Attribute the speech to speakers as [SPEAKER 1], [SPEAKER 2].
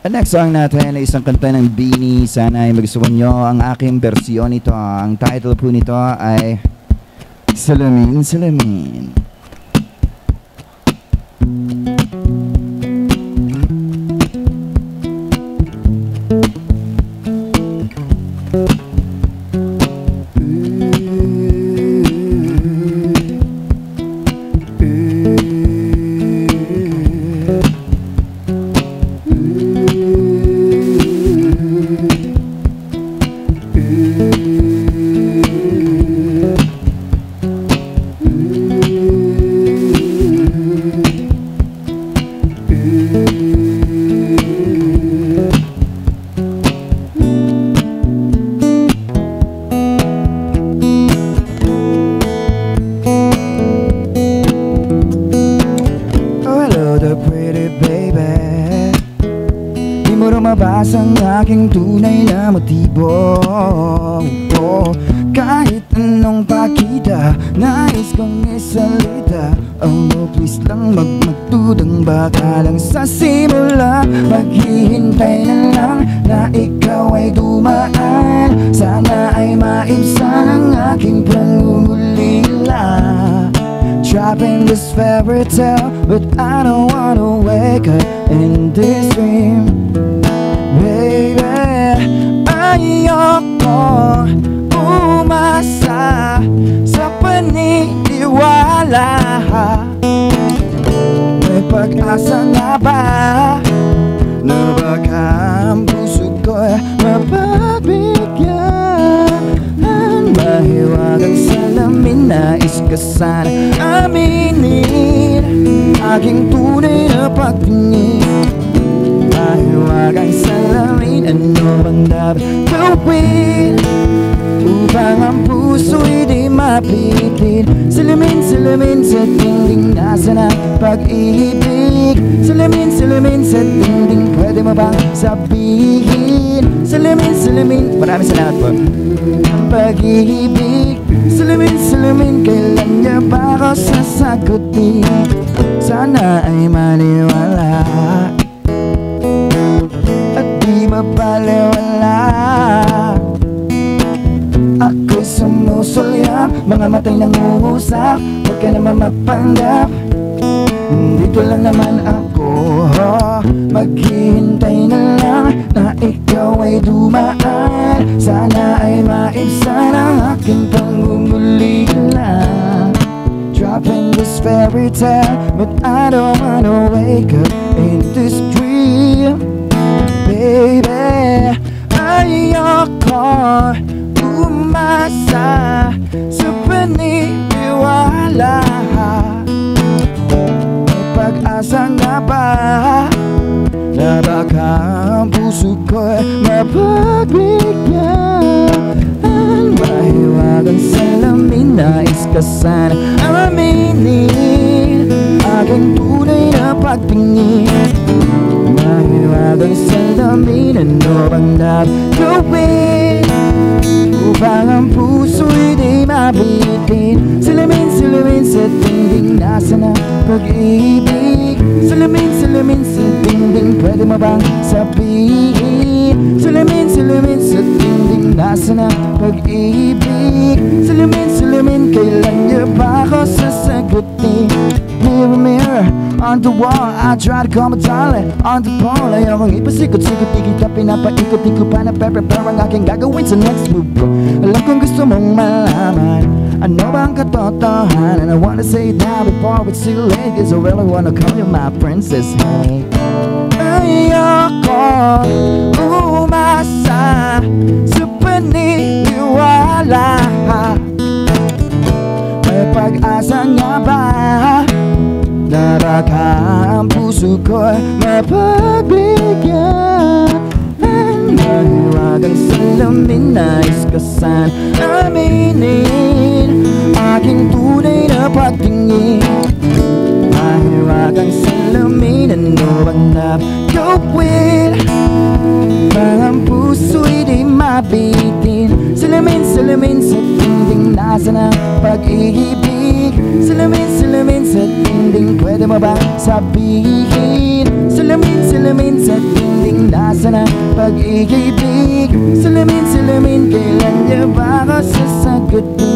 [SPEAKER 1] Ang next song natin ay isang kanta ng Beanie. Sana ay magustuhan nyo ang aking bersyon nito. Ang title po nito ay Salamin, Salamin. Lumabas ang aking tunay na motibo. Kahit anong pakita, nais kong isalita. Please lang magmagdudang, baka lang sa simula. Maghihintay na lang na ikaw ay dumaan. Sana ay maibsan ang aking pangungulila. Trapping this fairy tale, but I don't wanna wake up in this dream. Baby, ayoko umasa sa paniniwala. May pag-asa nga ba na baka ang puso ko'y mapagbigyan? Mahiwagang salamin, nais ka sana aminin aking tunay na pagtingin. Mahiwagang salamin, ano bang dapat gawin upang ang puso'y di mapitin? Salamin, salamin sa dingding, nasa na pag-ibig? Salamin, salamin sa dingding, pwede mo bang sabihin? Salamin, salamin, maraming salamat po. Ang pag-ibig, salamin, salamin, kailan niya ba ako sasagutin? Sana ay maniwala at di mapaliwala. Ako'y sumusulya, mga matay nangungusap. Huwag ka naman mapanggap, dito lang naman ako. Maghihintay na lang na ikaw ay dumaan. Sana ay maibsan ang aking pangungulila. Dropping this fairy tale, but I don't wanna wake up in this dream. Baby, ayoko umasa sa paniniwala. May pag-asa nga ba na baka ang puso ko'y mapagbigyan? Mahiwagang salamin, nais ka sana aminin aking tunay na pagtingin. Mahiwagang salamin, ano bang dapat gawin upang ang puso'y di mabitin? Salamin, salamin sa dingding, nasa na pag-ibig? Salamin, salamin sa dingding, pwede mo bang sabihin? Salamin, salamin sa dingding, nasa na pag-ibig? Salamin, salamin, kailan niya ba ako sasagutin? Mirror, mirror on the wall, I try to call my darling on the phone. Ayokong ipasikot-sikot, di kita pinapaikot. Di ko pa na-prepare ang aking gagawin sa next move. Alam kong gusto mong malaman ano bang katotohanan. I wanna say it now before it's too late, cause I really wanna call you my princess, hey. Ayoko umasa sa paniniwala. May pag-asa nga ba na baka ang puso ko'y mapagbigyan? Mahiwagang salamin, nais ka sana aminin aking tunay na pagtingin. Mahiwagang salamin, ano bang dapat gawin upang ang puso'y di mabitin? Salamin, salamin sa dingding, nasa na pag-ibig? Salamin, salamin sa dingding, pwede mo bang sabihin? Salamin, salamin sa dingding, asa na pag-ibig? Salamin, salamin, kailan niya ba ako sasagutin?